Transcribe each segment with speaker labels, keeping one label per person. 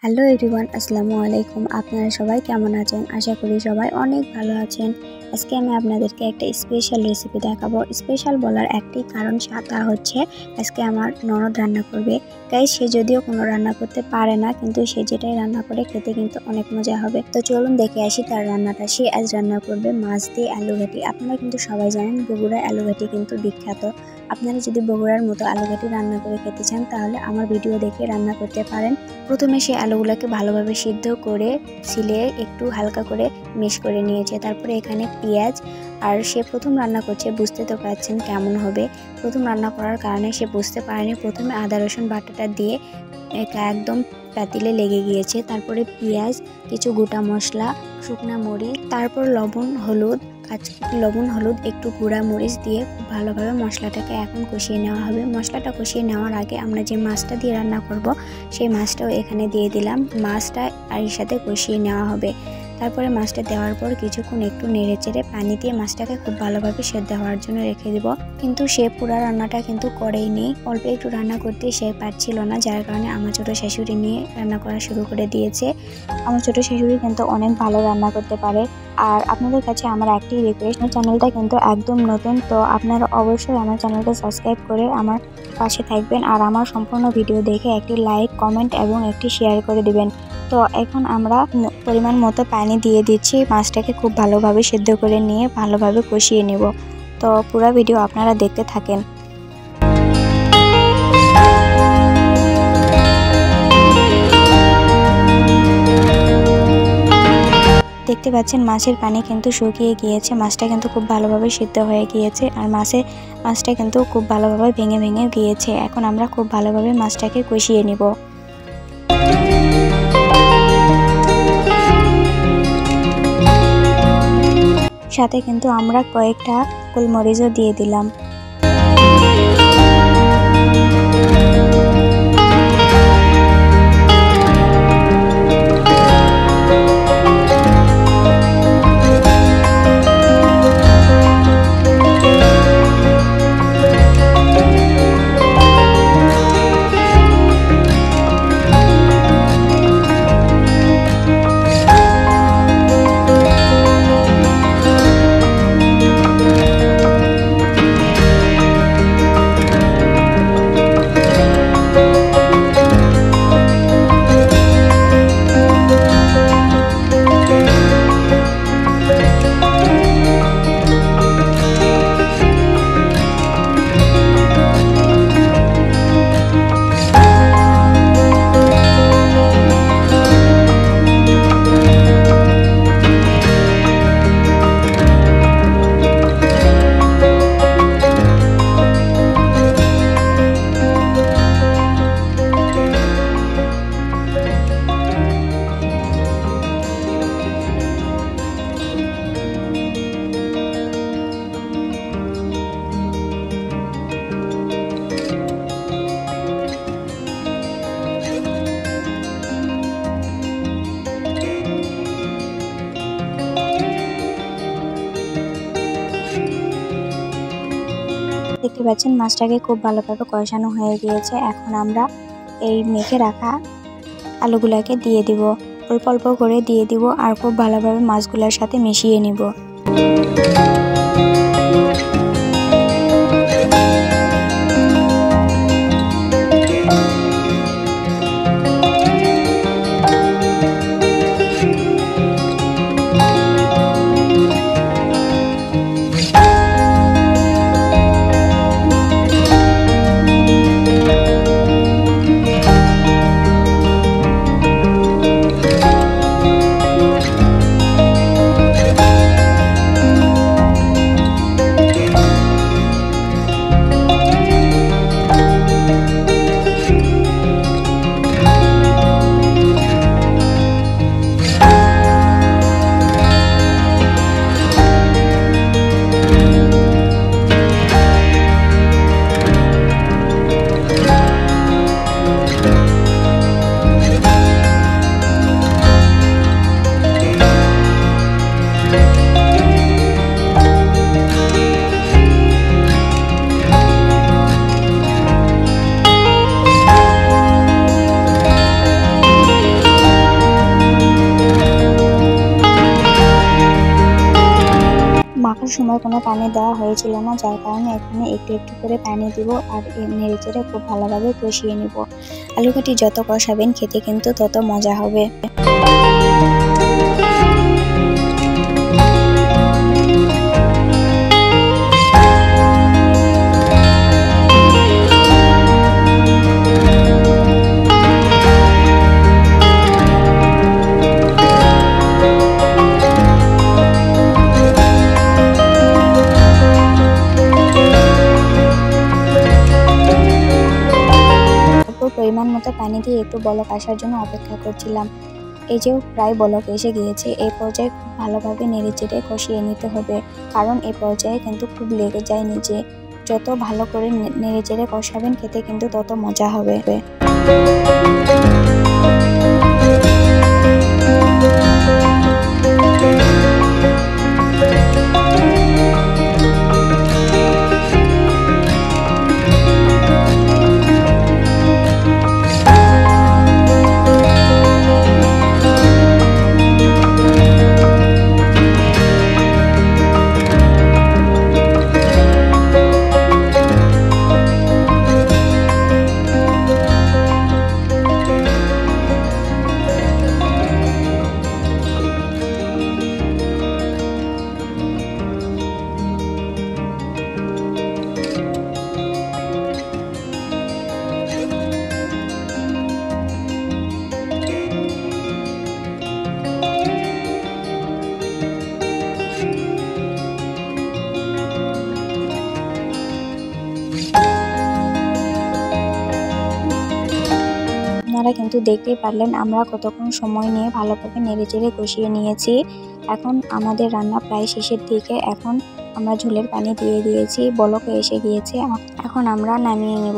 Speaker 1: Hello everyone, আসসালামু আলাইকুম। আপনারা সবাই কেমন আছেন? আশা করি সবাই অনেক ভালো আছেন। আজকে আমি আপনাদেরকে একটা স্পেশাল রেসিপি দেখাবো। স্পেশাল বলার একটি কারণ তা হচ্ছে আজকে আমার ননদ রান্না করবে। গাইস, সে যদিও কোনো রান্না করতে পারে না, কিন্তু সে যেটাই রান্না করে খেতে কিন্তু অনেক মজা হবে। তো চলুন দেখে আসি তার রান্নাটা। সে আজ রান্না করবে মাছ দিয়ে আলু ঘাটি। আপনারা কিন্তু সবাই জানেন বগুড়ার আলু ঘাটি কিন্তু বিখ্যাত। আপনারা যদি বগুড়ার মতো আলু ঘাটি রান্না করে খেতে চান তাহলে আমার ভিডিও দেখে রান্না করতে পারেন। প্রথমে সে আলুগুলোকে ভালোভাবে সিদ্ধ করে ছিলে একটু হালকা করে মিক্স করে নিয়েছে। তারপরে এখানে পেঁয়াজ, আর সে প্রথম রান্না করছে, বুঝতে তো পারছেন কেমন হবে। প্রথম রান্না করার কারণে সে বুঝতে পারেনি। প্রথমে আদা রসুন বাটাটা দিয়ে একদম পাতিলে লেগে গিয়েছে। তারপরে পেঁয়াজ, কিছু গোটা মশলা, শুকনা মরিচ, তারপর লবণ হলুদ, একটু গুঁড়া মরিচ দিয়ে খুব ভালোভাবে মশলাটাকে এখন কষিয়ে নেওয়া হবে। মশলাটা কষিয়ে নেওয়ার আগে আমরা যে মাছটা দিয়ে রান্না করব সেই মাছটাও এখানে দিয়ে দিলাম। মাছটা আর এর সাথে কষিয়ে নেওয়া হবে। তারপরে মাছটা দেওয়ার পর কিছুক্ষণ একটু নেড়ে চেড়ে পানি দিয়ে মাছটাকে খুব ভালোভাবে সেদ্ধ হওয়ার জন্য রেখে দিব। কিন্তু সে পুরো রান্নাটা কিন্তু করেই নেই, অল্প একটু রান্না করতে সে পারছিল না, যার কারণে আমার ছোট শাশুড়ি নিয়ে রান্না করা শুরু করে দিয়েছে। আমার ছোট শাশুড়ি কিন্তু অনেক ভালো রান্না করতে পারে। আর আপনাদের কাছে আমার একটি রিকোয়েস্ট, চ্যানেলটা কিন্তু একদম নতুন, তো আপনারা অবশ্যই আমার চ্যানেলটা সাবস্ক্রাইব করে আমার পাশে থাকবেন আর আমার সম্পূর্ণ ভিডিও দেখে একটি লাইক, কমেন্ট এবং একটি শেয়ার করে দিবেন। তো এখন আমরা পরিমাণ মতো পানি দিয়ে দিচ্ছি। মাছটাকে খুব ভালোভাবে সিদ্ধ করে নিয়ে ভালোভাবে কষিয়ে নেব। তো পুরো ভিডিও আপনারা দেখতে থাকেন। দেখতে পাচ্ছেন মাছের পানি কিন্তু শুকিয়ে গিয়েছে। মাছটা কিন্তু খুব ভালোভাবে সিদ্ধ হয়ে গিয়েছে আর মাছটা কিন্তু খুব ভালোভাবে ভেঙে ভেঙে গিয়েছে। এখন আমরা খুব ভালোভাবে মাছটাকে কষিয়ে নিব। সাথে কিন্তু আমরা কয়েকটা গোলমরিচও দিয়ে দিলাম। দেখতে পাচ্ছেন মাছটাকে খুব ভালোভাবে কষানো হয়ে গিয়েছে। এখন আমরা এই মেখে রাখা আলুগুলাকে দিয়ে দিব, অল্প অল্প করে দিয়ে দিব আর খুব ভালোভাবে মাছগুলোর সাথে মিশিয়ে নিব। সময় কোনো পানি দেওয়া হয়েছিল না, যার কারণে এখানে একটু একটু করে পানি দিব আর নেড়েচেড়ে খুব ভালোভাবে কষিয়ে নিব। আলু ঘাটি যত কষাবেন খেতে কিন্তু তত মজা হবে। পরিমাণ মতো পানি দিয়ে একটু বলক আসার জন্য অপেক্ষা করছিলাম। এই যে প্রায় বলক এসে গিয়েছে, এই পর্যায়ে খুব ভালোভাবে নেড়েচেড়ে কষিয়ে নিতে হবে, কারণ এই পর্যায়ে কিন্তু খুব লেগে যায় নিচে। যত ভালো করে নেড়েচেড়ে কষাবেন খেতে কিন্তু তত মজা হবে। আপনারা কিন্তু দেখতেই পারলেন আমরা কতক্ষণ সময় নিয়ে ভালোভাবে নেড়েচেড়ে কষিয়ে নিয়েছি। এখন আমাদের রান্না প্রায় শেষের দিকে। এখন আমরা ঝোলের পানি দিয়ে দিয়েছি, বলক এসে গিয়েছে। এখন আমরা নামিয়ে নেব।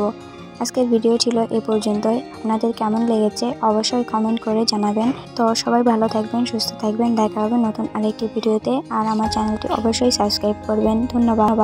Speaker 1: আজকের ভিডিও ছিল এ পর্যন্তই। আপনাদের কেমন লেগেছে অবশ্যই কমেন্ট করে জানাবেন। তো সবাই ভালো থাকবেন, সুস্থ থাকবেন। দেখা হবে নতুন আরেকটি ভিডিওতে। আর আমার চ্যানেলটি অবশ্যই সাবস্ক্রাইব করবেন। ধন্যবাদ।